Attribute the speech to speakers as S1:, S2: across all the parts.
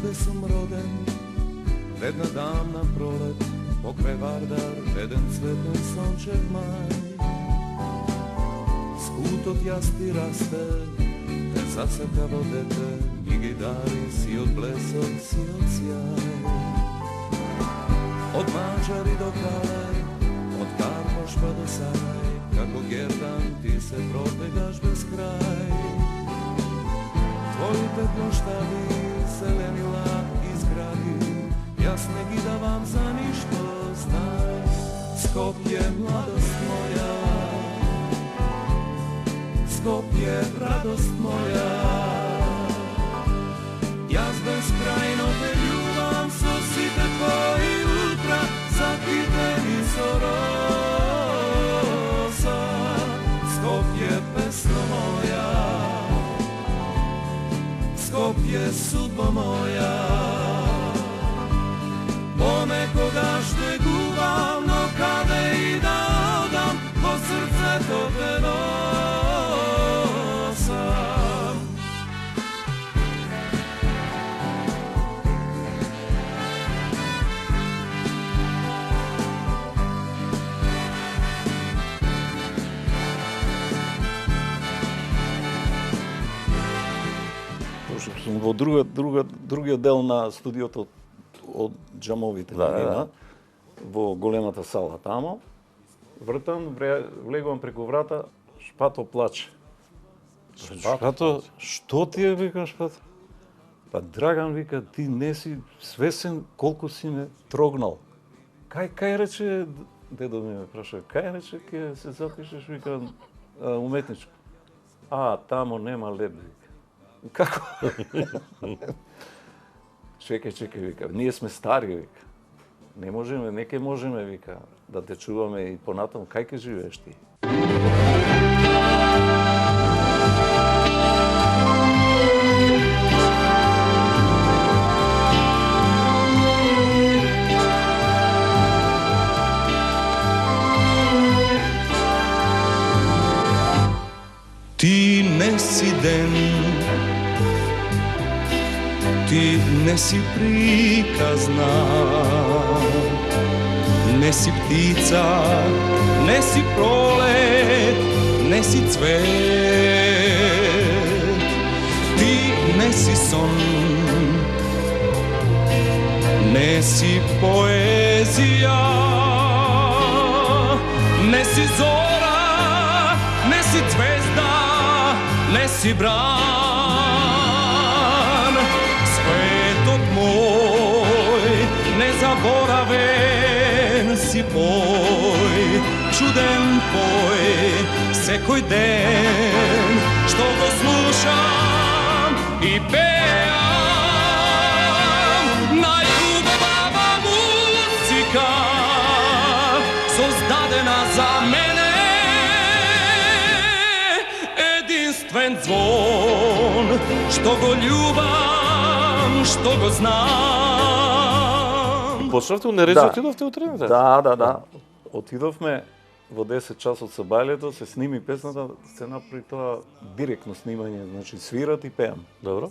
S1: тебе сум роден, една дамна пролет, покрај Вардар, еден цветен сончев мај. Скутот јас ти расте, те засака во дете, ми ги дари си од блесок, си од сјај. Од Маđари до Кале, од Карпаш па до Сарај, како Гердан ти се протегаш без крај. Твоите площади, зеленила и згради, јас не ги давам за ништо, знај. Скопје, младост моја, Скопје, радост моја, јас безкрајно те љубам со сите твои утра, закитени со роза. Скопје, песно моја, Скопје, судба моја. Понекогаш те губам, но каде и да одам, во срцето те носам.
S2: Сум во другиот дел на студиото од джамовите, во големата сала тамо. Вртам, влегувам преку врата, Шпато плаче. Шпато, што ти е, вика Шпато? Па Драган, вика, ти не си свесен колку си ме трогнал. Кај рече, дедо ми ме праша, кај рече ке се запишеш, вика, уметничко? Тамо нема лед, вика. Како? Чекај, вика, ние сме стари, вика. Не можеме, не ке можеме, вика, да те чуваме и понатаму, кај ке живееш ти?
S1: Ти не си ден, ти не си приказна, не си птица, не си пролет, не си цвет. Ти не си сон, не си поезија, не си зора, не си звезда, не си бран. Светот мој, незаборавен си пој, чуден пој, секој ден, што го слушам и пеам. Најубава музика, создадена за мене, единствен звон, што го љубам, што го знам.
S3: Почнавте унережи, отидовте утре?
S2: Да. Отидовме во 10 часот со бајлето, се сними песната, се направи тоа директно снимање, значи свират и пеам.
S3: Добро.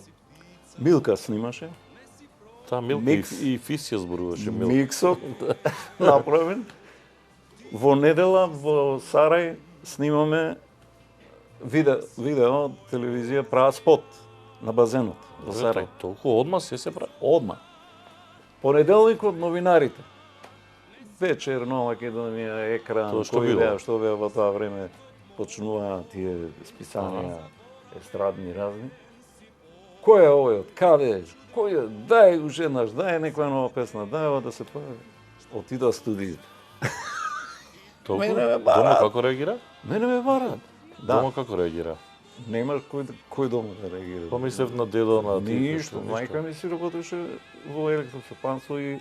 S2: Милка снимаше.
S3: Таа Милка и Фис ја зборуваше Милка.
S2: Миксот направен. Во недела во Сарај снимаме видео, телевизија прават спот на базенот во Сарај.
S3: Толку одма се прави?
S2: Одма. Понеделникот новинарите. Вечер, Нова Македонија, Екран,
S3: Што беа
S2: во тоа време, почнуваа тие списанија естрадни разни. Кој е овој, од каде е? Кој е? Дај го женаш, дај некоја нова песна, дај да се појави. Отидоа студијата.
S3: Толку?
S2: Мене ме барат.
S3: Дома како реагира?
S2: Мене ме барат.
S3: Дома како реагира?
S2: Немаш кој дома да реагира.
S3: Помислев на дедо, на
S2: Ништо. Мајка ми си работеше во електросопанство и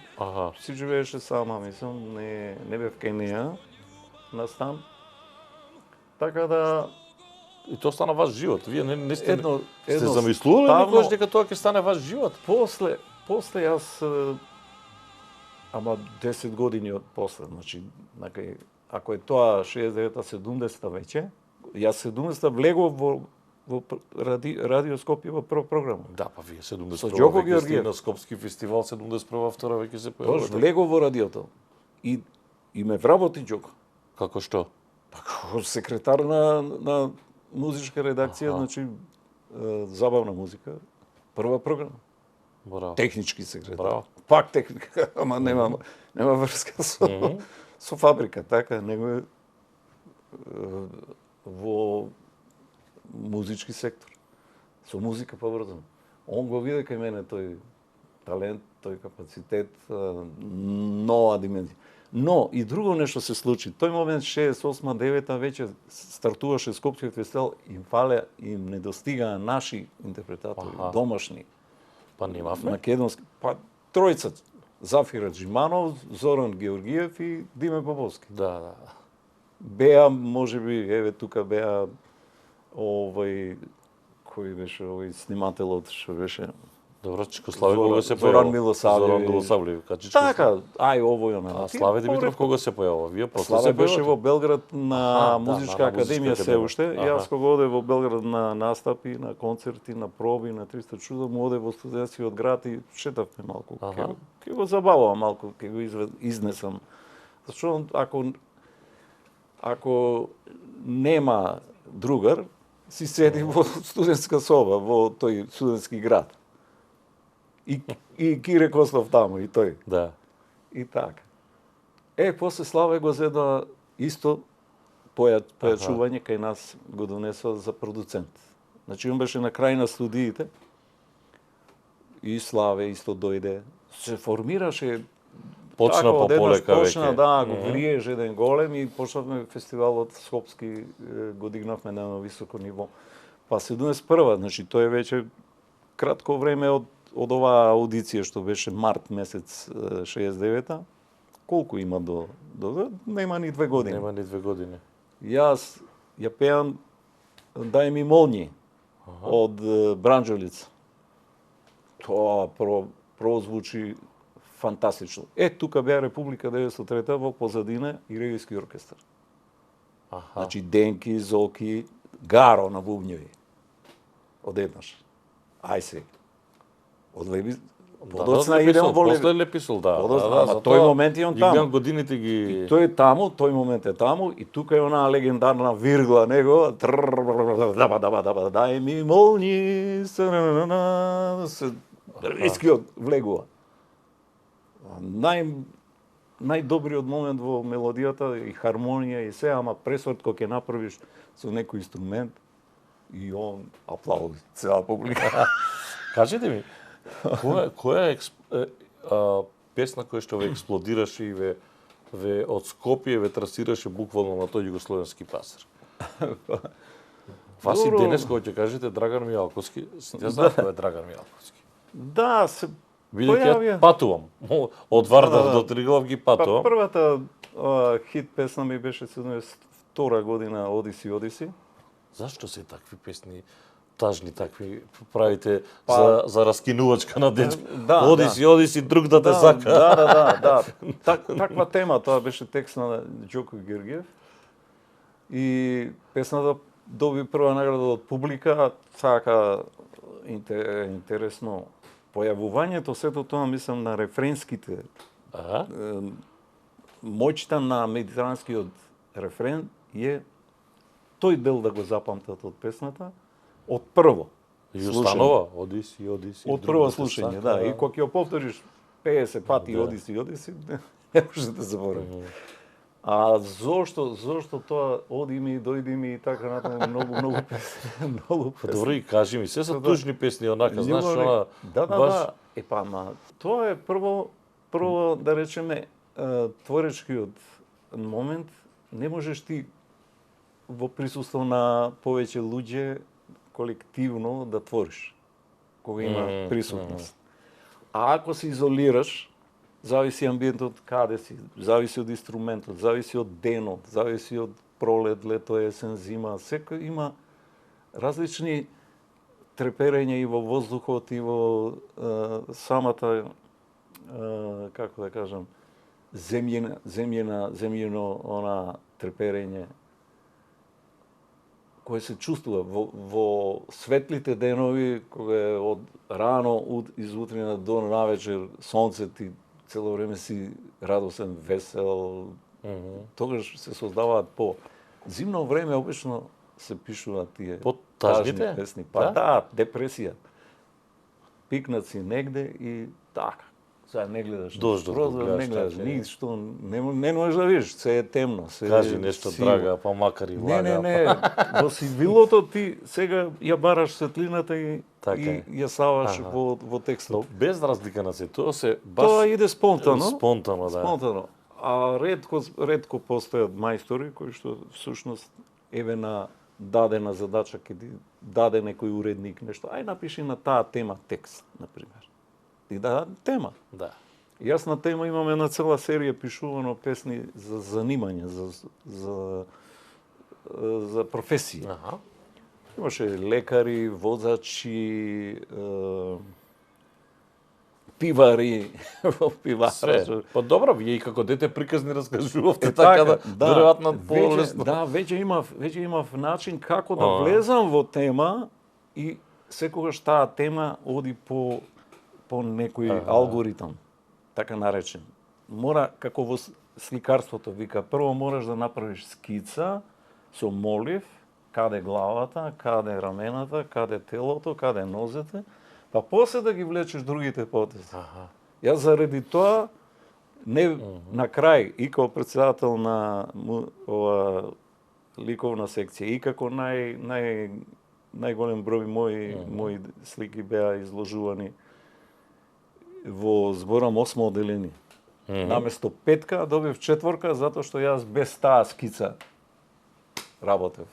S2: си живееше сама, мислам, не бев кај неа на стан. Така да
S3: и тоа стана ваш живот. Вие не сте сте
S2: едно
S3: замислувале
S2: ставно-
S3: некогаш дека тоа ќе стане ваш живот?
S2: После јас ама 10 години од после, значи, ако е тоа 69-та, 70-та веќе, јас 70-та влегов во во Радио Скопје во прва програма.
S3: Да, па вие 71
S2: Со Ѓоко
S3: веќе сте
S2: Георгиев.
S3: на Скопски фестивал, 71 втора веќе се
S2: Тош
S3: појавувате.
S2: влегов во радиото. И ме вработи Ѓоко.
S3: Како што?
S2: Како секретар на музичка редакција, значи забавна музика, прва програма.
S3: Браво.
S2: Технички секретар.
S3: Браво.
S2: Пак техника, ама нема врска со фабрика, така, него е во музички сектор. Со музика поврзан. Он го виде кај мене тој талент, тој капацитет, нова димензија. Но и друго нешто се случи. Тој момент 68-9 веќе стартуваше Скопски фестивал, им недостигаа наши интерпретатори, домашни.
S3: Па немавме.
S2: Македонски, па тројца, Зафир Аџиманов, Зоран Георгиев и Диме Поповски.
S3: Да.
S2: Беа, можеби, еве тука беа кој беше овој снимателот што беше
S3: Добро, Чикославе кога се појавува?
S2: Зоран Милосавлjević.
S3: Зоран Милосавлjević, качичко.
S2: Така, овој она.
S3: А Славе Димитров кога се појавува? Вие после
S2: Славе
S3: се
S2: беше во
S3: појавувате?
S2: Белград на музичка
S3: на
S2: академија
S3: музичка
S2: се
S3: академија.
S2: уште. Јас кога оде во Белград на настапи, на концерти, на проби, на 300 чуда, му оде во студентскиот град и шетавме малку. Ке го забавувам малку, ке го изнесам. Зашто ако нема другар, си седи во студентска соба, во тој студентски град. И Кире Кослов таму, и тој.
S3: Да.
S2: И така. После Славе го зеда исто појачување кај нас го донесо за продуцент. Значи, он беше на крај на студиите и Славе исто дојде. Се формираше
S3: Почна пополека веќе.
S2: Почна, да, го вриеш еден голем и почнавме фестивалот Скопски, го дигнавме на едно високо ниво. Па 71-а, значи тој е веќе кратко време од оваа аудиција што беше март месец 69-та. Колку има до нема ни 2 години.
S3: Нема ни 2 години.
S2: Јас ја пеам Дај ми молњи од Бранџолица. Тоа прозвучи фантастично. Тука беа Република 903 во позадина и регијски оркестар. Значи Денки, Зоки, Гаро на бубњеви. Одеднаш. Ај се. Од Леби подоцна идемо во Леби.
S3: После Леписол, да.
S2: Ама тој момент е он таму.
S3: Ги годините ги...
S2: И тој е таму, тој момент е таму, и тука е онаа легендарна виргла него, дај ми молњи, искиот влегува. Најдобриот момент во мелодијата и хармонија и се, ама пресврт кога ќе направиш со некој инструмент и он аплаузи цела публика.
S3: Кажете ми, која е песна која што ве експлодираше и ве од Скопје ве трасираше буквално на тој југословенски пазар? Вас и денес кога ќе кажете Драган Мијалковски, ја знаат кој е Драган Мијалковски.
S2: Да, се
S3: Видите, ја патувам. Од Вардар до Триглав ги патувам.
S2: Првата хит песна ми беше 72 година Одиси.
S3: Зашто се такви песни тажни такви правите за раскинувачка на дечко? Одиси, друг да те сака.
S2: Да. Таква тема, тоа беше текст на Ѓоко Георгиев. И песната доби прва награда од публика, така интересно појавувањето, сето тоа мислам на рефренските. Моќта на медитеранскиот рефрен е тој дел да го запамтат од песната, од прво.
S3: И останува, Одиси.
S2: Од прво слушање, да. И кога ќе повториш 50 пати Одиси, не можеш да заборавиш. А зошто тоа оди ми, дојди ми и така натаму многу песни.
S3: Добро, и кажи ми, се са тужни песни онака, знаеш, она...
S2: Да. Ама тоа е прво да речеме творечкиот момент, не можеш ти во присуство на повеќе луѓе колективно да твориш, кога има присутност. А ако се изолираш, зависи амбиентот каде си, зависи од инструментот, зависи од денот, зависи од пролет, лето, есен, зима, секој има различни треперења и во воздухот и во самата како да кажам земјино она треперење. кој се чувствува во светлите денови, кога е од рано из утрина до навечер сонце, ти цело време си радосен, весел. Тогаш се создаваат по зимно време обично се пишуваат тие
S3: тажните
S2: песни. Па да, депресија. Пикнат си негде и така. Сега не гледаш прозор, не гледаш ништо, не можеш да видиш, се е темно.
S3: Кажи нешто, драга, па макар и влага.
S2: Не. Во сивилото ти сега ја бараш светлината и ја саваш во текстот.
S3: Без разлика на се, тоа се баш...
S2: Тоа иде спонтано.
S3: Спонтано, да.
S2: Спонтано. А ретко постојат мајстори кои што всушност еве на дадена задача ќе ти даде некој уредник нешто. Ај напиши на таа тема текст, на пример. И да, тема.
S3: Да.
S2: Јас на тема имам една цела серија пишувано песни за занимање, за професии.
S3: Аха.
S2: Имаше лекари, возачи, пивари, во пиварство.
S3: Па добро, вие и како дете приказни раскажувавте, така да веројатно полесно.
S2: Да, веќе имав начин како да влезам во тема и секогаш таа тема оди по некој алгоритам, така наречен. Мора, како во сликарството, вика, прво мораш да направиш скица со молив, каде главата, каде рамената, каде телото, каде нозете, па после да ги влечеш другите потези. Јас заради тоа, на крај, и како председател на ова ликовна секција, и како најголем број мои слики беа изложувани во зборам 8 одделение. Наместо 5 добив 4 затоа што јас без таа скица работев.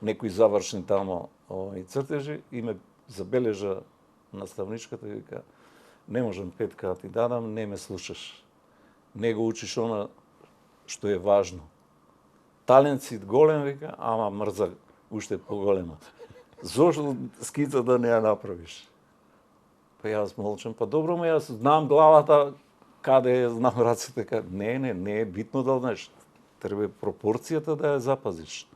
S2: Некои завршни тамо и цртежи и ме забележа наставничката и вика: не можам 5 да ти дадам, не ме слушаш. Не го учиш она што е важно. Талент си голем, вика, ама мрза уште поголема. Зошто скица да не ја направиш? Па јас молчам, па добро, јас знам главата, каде е, знам раците, каде. Не е битно да знаеш. Треба пропорцијата да ја запазиш.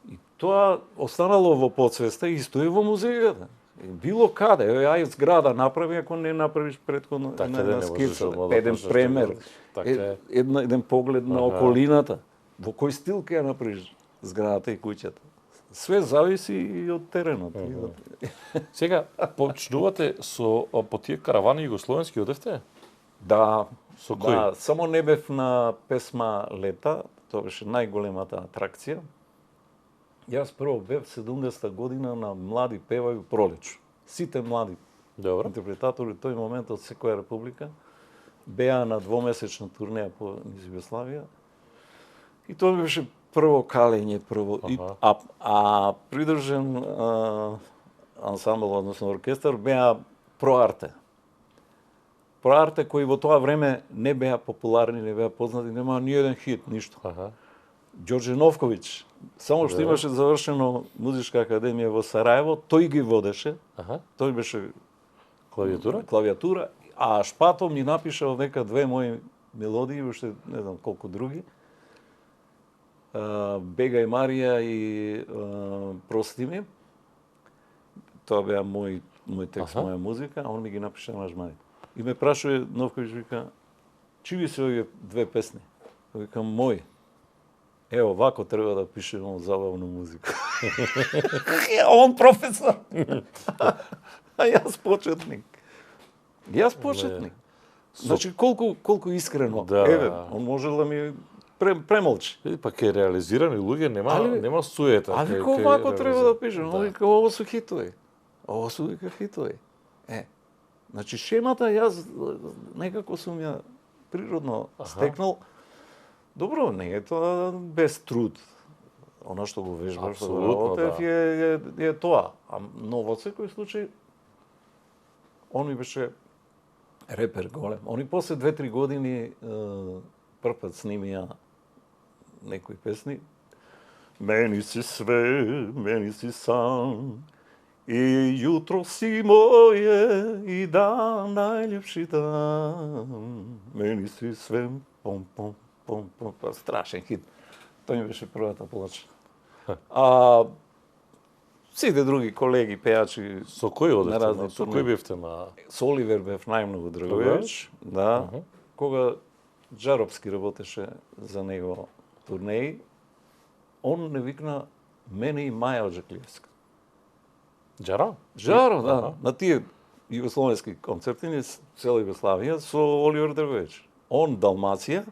S2: И тоа останало во подсвеста и стои во музејата. Било каде, ај зграда направи, ако не направиш претходно на скица. Еден премер, еден поглед на околината. Во кој стил ќе ја направиш зградата и куќата? Све зависи и од теренот.
S3: Сега, почнувате по тие каравани југословенски, одевте?
S2: Да.
S3: Со кој?
S2: Да, само не бев на песма Лета, тоа беше најголемата атракција. Јас прво бев 70-та година на Млади певају пролечу. Сите млади интерпретатори тој момент од секоја република беа на двомесечна турнеја по низ Југославија. И тоа беше прво калење, а придржен ансамбл, односно оркестар, беа Проарте. Проарте кои во тоа време не беа популарни, не беа познати, немаа ни еден хит, ништо. Ѓорџе Новковиќ, само што имаше завршено музичка академија во Сараево, тој ги водеше. Тој беше клавиатура, а Шпато ми напишал нека две мои мелодии, уште не знам колку други. Бега и Марија и Прости ми. Тоа беа мој текст, моја музика, а он ми ги напиша на жмари. И ме прашува Новковиќ, вика, чиви се овие две песни? Викам, мој. Ево, вако треба да пишеме забавна музика. Он професор. А јас почетник. Значи, колку искрено. Еве, он можел да ми премолчи.
S3: Па ке реализирани луѓе нема суета.
S2: А вика, вако треба да пишем. Он вика, ово су хитови. Ово су вика хитови. Значи, шемата јас некако сум ја природно стекнал. Добро, не е тоа без труд. Она што го вежбаш, што го работев, е тоа. Но во секој случај, он ми беше репер голем. Они после 2-3 години прв пат снимија некои песни. Мени си све, мени си сан, и јутро си моје, и дан најлепши дан. Мени си све, пом, пом, страшен хит. Тој ми беше првата плача. А сите други колеги пејачи
S3: Со кој
S2: на
S3: одевте?
S2: разни
S3: Со
S2: турнеи.
S3: кој бевте на...
S2: Со Оливер бев најмногу Драгоевич, да. Кога Джаровски работеше за него турнеи, он не викна мене и Маја Оджаклиевска.
S3: Джаро?
S2: Жаро, да. На тие југословенски концерти, не цела Југославија, со Оливер Драгоевич. Он Далмација,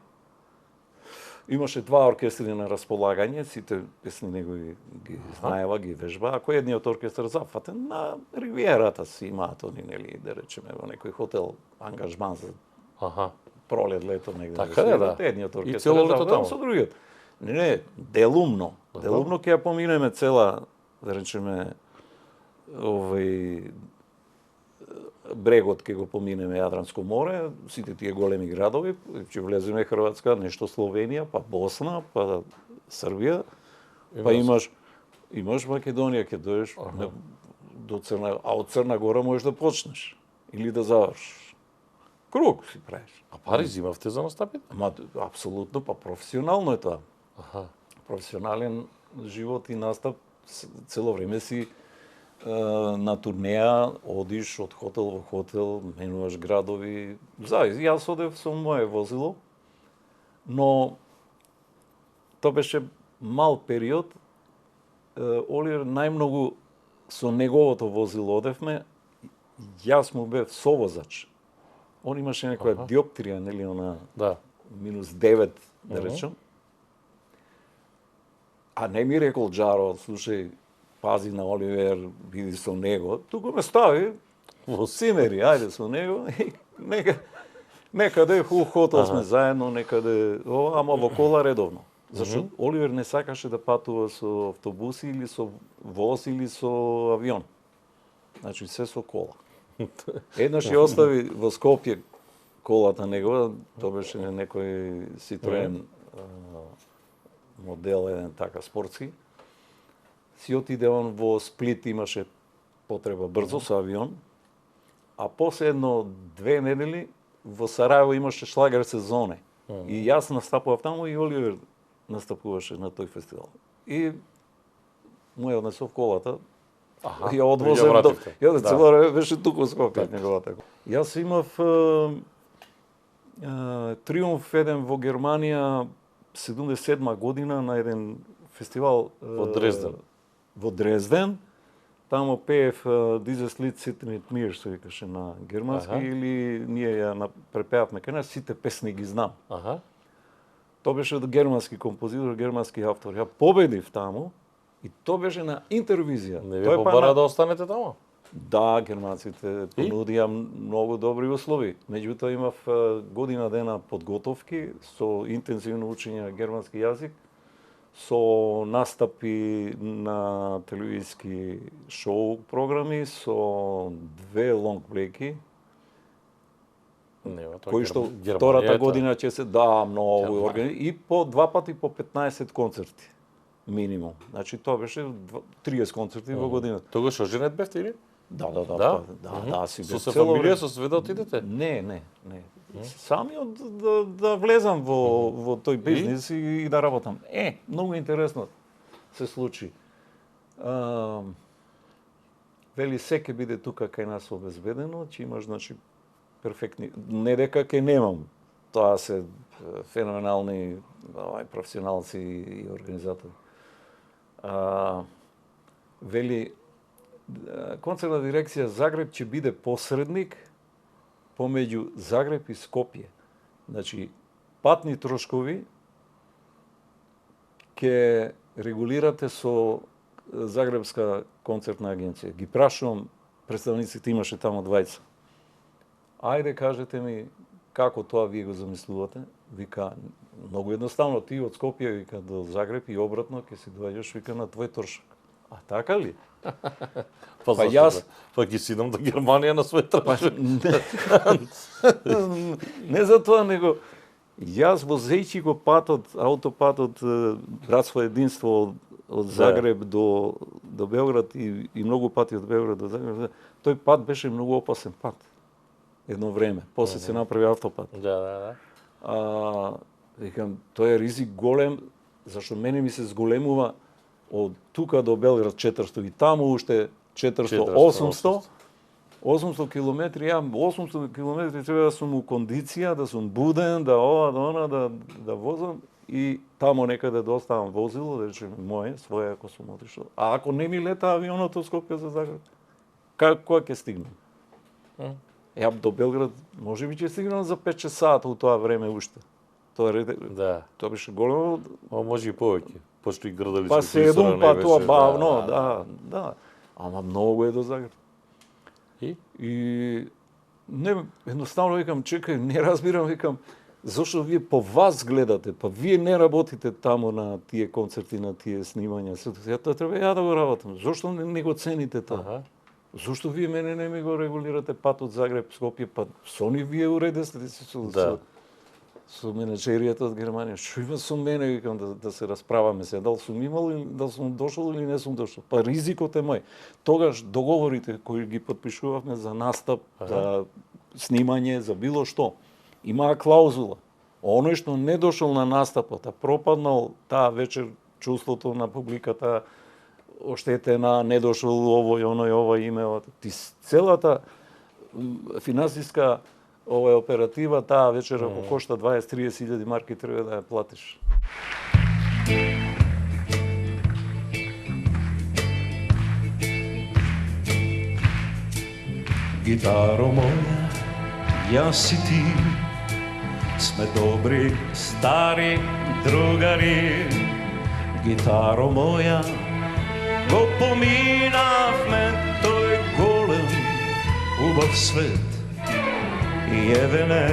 S2: имаше два оркестри на располагање, сите песни негови ги знаева, ги вежба, ако едниот оркестар зафатен на ривиерата си имаат они, нели, да речеме, во некој хотел ангажман за
S3: Аха.
S2: пролет, лето негде.
S3: Така е, да.
S2: Едниот
S3: И
S2: оркестар
S3: цело лето
S2: зафатен
S3: таму.
S2: со другиот. Не, делумно. Делумно ќе ја поминеме цела, да речеме, брегот ќе го поминеме Јадранско море, сите тие големи градови, ќе влеземе Хрватска, нешто Словенија, па Босна, па Србија, па имаш Македонија, ќе дојдеш до Црна, а од Црна Гора можеш да почнеш или да завршиш. Круг си правиш.
S3: А пари зимавте за настапите?
S2: Ама апсолутно, па професионално е тоа.
S3: Аха.
S2: Професионален живот и настап, цело време си на турнеја, одиш од хотел во хотел, менуваш градови. Јас одев со моје возило, но тоа беше мал период. Оливер најмногу со неговото возило одевме, јас му бев совозач. Он имаше некоја диоптрија, нели, она
S3: Да.
S2: -9, да речем. А не ми рекол Джаро, слушај, пази на Оливер, биди со него. Туку ме стави во Симери, ајде со него. И некаде хотел сме заедно, некаде, ама во кола редовно. Зашто Оливер не сакаше да патува со автобуси или со воз или со авион. Значи се со кола. Еднаш ја остави во Скопје колата негова, тоа беше некој Citroen модел еден така спортски. Си отиде он во Сплит, имаше потреба брзо со авион, а после едно-две недели во Сараево имаше шлагер сезоне. И јас настапував таму и Оливер настапуваше на тој фестивал. И му ја однесов колата, ја одвозев до... Ја цело време беше туку во Скопје неговата. Јас имав триумф еден во Германија 77 година на еден фестивал
S3: во Дрезден.
S2: Во Дрезден. Таму пеев Dieses Lied sitzt mit mir, се викаше на германски, или ние ја препеавме кај нас, сите песни ги знам. Тоа беше германски композитор, германски автор. Ја победив таму и тоа беше на интервизија.
S3: Не ви побара да останете таму?
S2: Да, германците понудија многу добри услови. Меѓутоа имав година дена подготовки со интензивно учење германски јазик, со настапи на телевизиски шоу програми, со 2 лонгплейки, кои што втората година ќе се многу организирани и по 2 пати по 15 концерти минимум. Значи тоа беше 30 концерти во годината.
S3: Тогаш оженет бевте или?
S2: Да, си бев
S3: со фамилија, со све да отидете?
S2: Не. Самиот да влезам во тој бизнис и да работам. Многу интересно се случи. Вели се ќе биде тука кај нас обезбедено, ќе имаш, значи, перфектни... Не дека ќе немам. Тоа се феноменални професионалци и организатори. Вели, концертна дирекција Загреб ќе биде посредник помеѓу Загреб и Скопје. Значи, патни трошкови ќе регулирате со Загребска концертна агенција. Ги прашувам, представниците имаше таму двајца. Ајде, кажете ми, како тоа вие го замислувате? Вика, многу едноставно, ти од Скопје, вика, до Загреб и обратно, ќе си доаѓаш, вика, на твој трошок. А така ли?
S3: Па јас... Па ги сидам до Германија на свој трошок.
S2: Не за тоа, него јас возејќи го патот, аутопатот Братство единство од Загреб до Белград и многу пати од Белград до Загреб, тој пат беше многу опасен пат. Едно време. После се направи автопат.
S3: Да.
S2: Викам, тој е ризик голем, зашто мене ми се зголемува од тука до Белград 400 и таму уште 400-800. 800 километри, ја 800 километри треба да сум у кондиција, да сум буден, да ова, да она, да возам и тамо некаде да оставам возило, да речем моје, своје ако сум отишол. А ако не ми лета авионот од Скопје за Загреб, кога ќе стигнам? Ја до Белград можеби ќе стигнам за 5-6 сата у тоа време уште.
S3: Да.
S2: Тоа беше големо.
S3: Може и повеќе, пошто и градаличко
S2: Па се едум, па тоа бавно, да. Ама многу е до Загреб. И не, едноставно викам, чекај, не разбирам, викам, зошто вие по вас гледате, па вие не работите таму на тие концерти, на тие снимања, тоа треба ја да го работам. Зошто не го цените тоа? Зошто вие мене не ми го регулирате патот Загреб-Скопје, па со ни вие уредесте со менеджеријата од Германија. Што има со мене, викам, да се расправаме се, дали сум имал или дали сум дошол или не сум дошол. Па ризикот е мој. Тогаш договорите кои ги потпишувавме за настап, за снимање, за било што, имаа клаузула. Оној што не дошол на настапот, а пропаднал таа вечер чувството на публиката, оштетена, не дошол овој, оној, ова име, ти целата финансиска оператива таа вечер ако кошта 20-30 илјади марки треба да ја платиш.
S1: Гитаро моја, јас и ти сме добри стари другари. Гитаро моја, го поминавме тој голем убав свет. И евене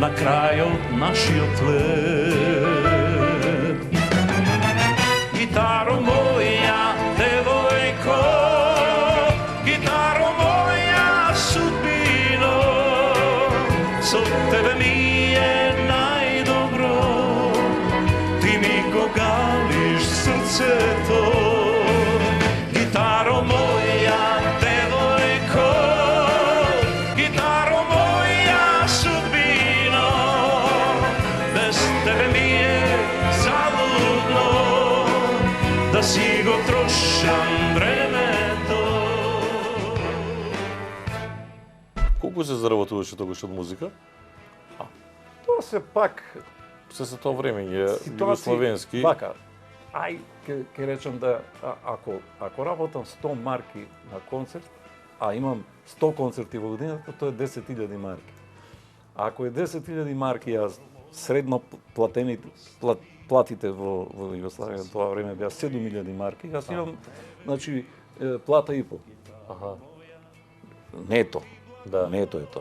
S1: на крајот нашиот лет. Гитаро моја, девојко, гитаро моја судбино, со тебе ми е најдобро, ти ми го галиш срцето. Гитаро моја, си го трошам времето.
S3: Колку се заработуваше тогаш од музика?
S2: Тоа се пак
S3: се за тоа време е југословенски.
S2: Вака, ќе речем да ако работам 100 марки на концерт, а имам 100 концерти во годината, тоа е 10.000 марки. А ако е 10.000 марки, јас средно платите во Југославија тоа време беа 7.000 марки, јас имам, значи, плата и пол.
S3: Аха.
S2: Нето.
S3: Да.
S2: Нето е тоа.